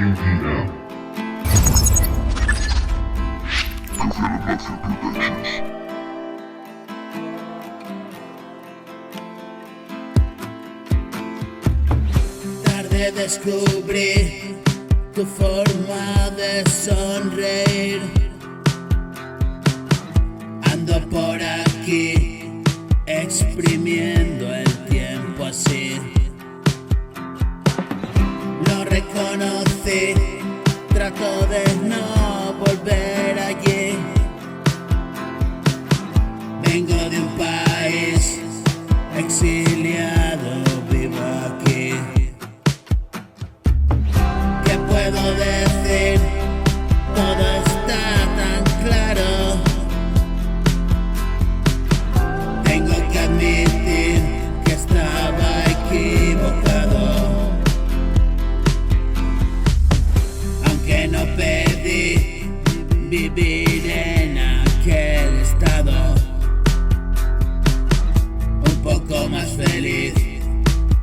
JDM. Profile Productions. Tarde descubrí tu forma de sonreír. Ando por aquí exprimiendo el tiempo así. Lo reconocí, trato de no volver allí. Vengo de un país exiliado, vivo aquí. ¿Qué puedo decir? Todo está tan claro. Tengo que admitir que estaba equivocado. Aunque no pedí vivir en aquel estado, un poco más feliz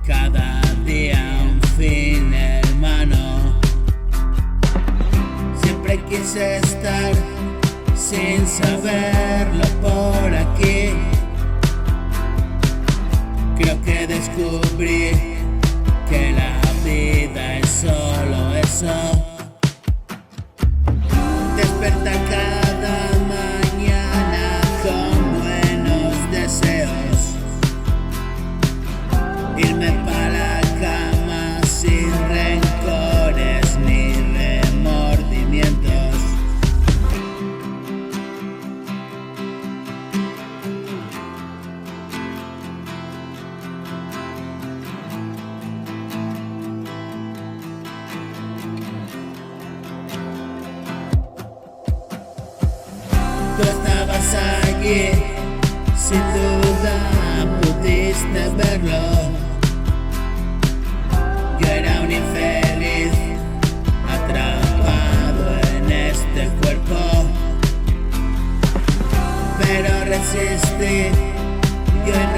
cada día, un fin, hermano. Siempre quise estar sin saberlo por aquí. Creo que descubrí que la vida es solo eso. Despertar cada mañana con buenos deseos. Irme para la cama sin rencores ni remordimientos. Tú estabas allí, sin duda pudiste verlo. Yo era un infeliz, atrapado en este cuerpo, pero resistí. Yo en